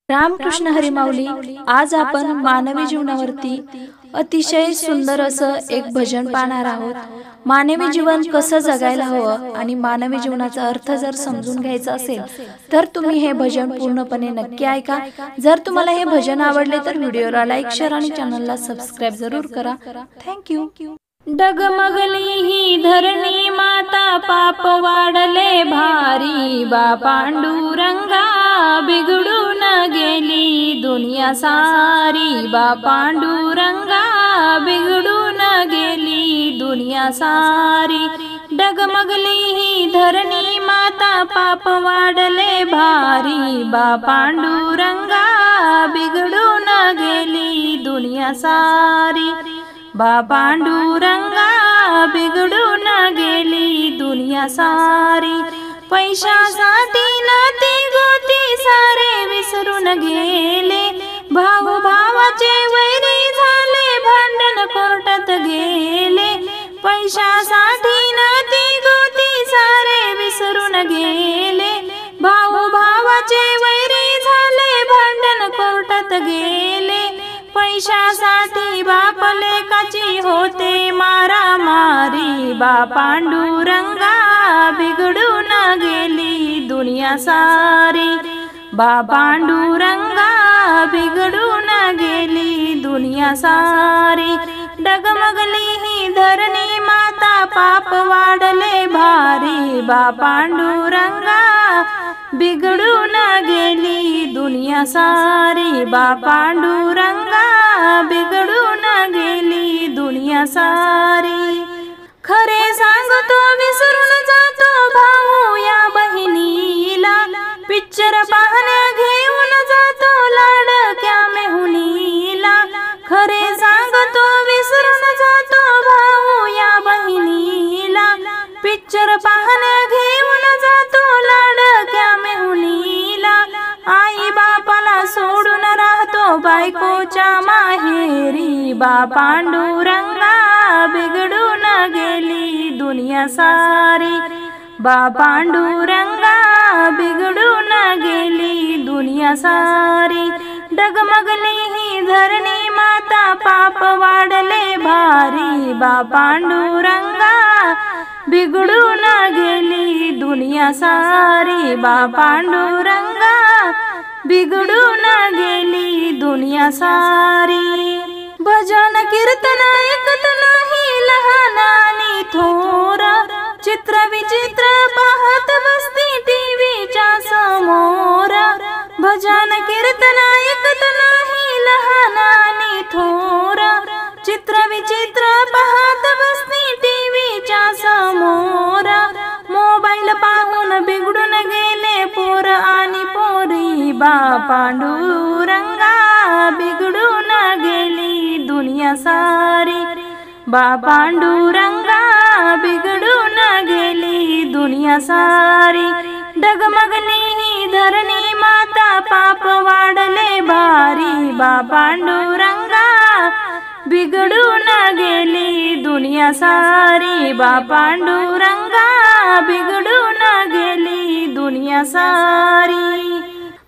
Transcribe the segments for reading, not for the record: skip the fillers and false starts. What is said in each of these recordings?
रामकृष्ण हरी माऊली। आज आपण मानवी जीवनावरती अतिशय सुंदर असं एक भजन पाहणार आहोत। मानवी जीवन कसं जगायला हवं आणि मानवी जीवनाचा अर्थ जर समजून घ्यायचा असेल तर तुम्ही हे भजन पूर्णपणे नक्की ऐका। जर तुम्हाला हे भजन आवडले तर व्हिडिओला लाईक, शेअर आणि चॅनलला सबस्क्राइब जरूर करा। थँक्यू। डगमगली ही धरणी माता, पाप वाढले भारी, बा पांडुरंगा बिघडून गेली दुनिया सारी, बा पांडुरंगा बिघडून गेली दुनिया सारी। डगमगली ही धरणी माता, पाप वाढले भारी, बा पांडुरंगा बिघडून गेली दुनिया सारी, बा पांडुरंगा बिघडून गेली दुनिया सारी। पैशासाठी नाती गोती सारे विसरून गेले, भाऊ भावाचे वैरी झाले, भांडण कोर्टात गेले। पैशासाठी नाती गोती सारे विसरून गेले, भाऊ भावाचे वैरी झाले, भांडण कोर्टात गेले। पैशासाठी बाप लेकाची होते मारामारी, बा पांडुरंगा बिघडून गेली दुनिया सारी, बा पांडुरंगा बिघडून गेली दुनिया सारी। डगमगली ही धरणी माता, पाप वाढले भारी, बा पांडुरंगा बिघडून गेली दुनिया सारी, बा पांडुरंगा बिघडून गेली दुनिया सारी। खरे सांगतो विसरून जातो भाऊ या बहिणीला, पिक्चर पाहण्या घेऊन जातो लाडक्या मेहुणीला। खरे सांगतो विसरून जातो भाऊ या बहिणीला, पिक्चर पाहण्या घेऊन जातो लाडक्या मेहुणीला। आई बापाला सोडून राहतो बायकोच्या माहेरी, बा पांडुरंगा बिघडून गेली दुनिया सारी, बा पांडुरंगा बिघडून गेली दुनिया सारी। डगमगली ही धरणी माता, पाप वाढले भारी, बा पांडुरंगा बिघडून गेली दुनिया सारी, बा पांडुरंगा बिघडून गेली दुनिया सारी। भजन कीर्तन ऐकत नाही लहान आणि थोर, चित्र विचित्र पाहत बसती टीव्हीच्या समोर। भजन कीर्तन ऐकत नाही लहान आणि थोर, चित्र विचित्र पाहत बसती टीव्हीच्या समोर। मोबाईल पाहून बिघडून गेले पोर आणि पोरी, बा पांडुरंगा बिघडून गेली दुनिया सारी, बा पांडुरंगा बिघडून गेली दुनिया सारी। डगमगली ही धरणी माता, पाप वाढले भारी, बा पांडुरंगा बिघडून गेली दुनिया सारी, बा पांडुरंगा बिघडून गेली दुनिया सारी।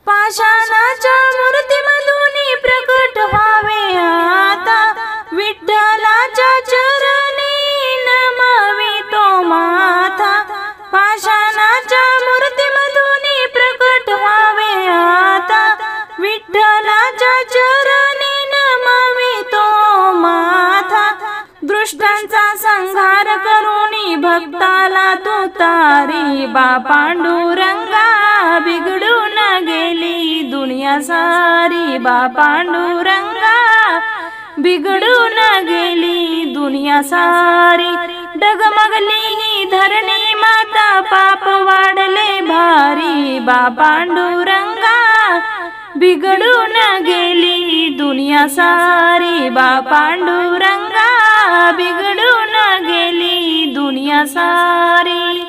पाषाणाच्या मूर्तीमधून प्रकट व्हावे आता, विठ्ठलाच्या चरणी नमवितो माथा। पाषाणाच्या मूर्तीमधून प्रकट व्हावे आता, विठ्ठलाच्या चरणी नमवितो माथा। दुष्टांचा संहार करूनी भक्ताला तुतारी, बा पांडुरंगा बिघडून गेली दुनिया सारी, बा पांडुरंगा बिघडून गेली दुनिया सारी। डगमगली ही धरणी माता, पाप वाढले भारी, बा पांडुरंगा बिघडून गेली दुनिया सारी, बा पांडुरंगा बिघडून गेली दुनिया सारी।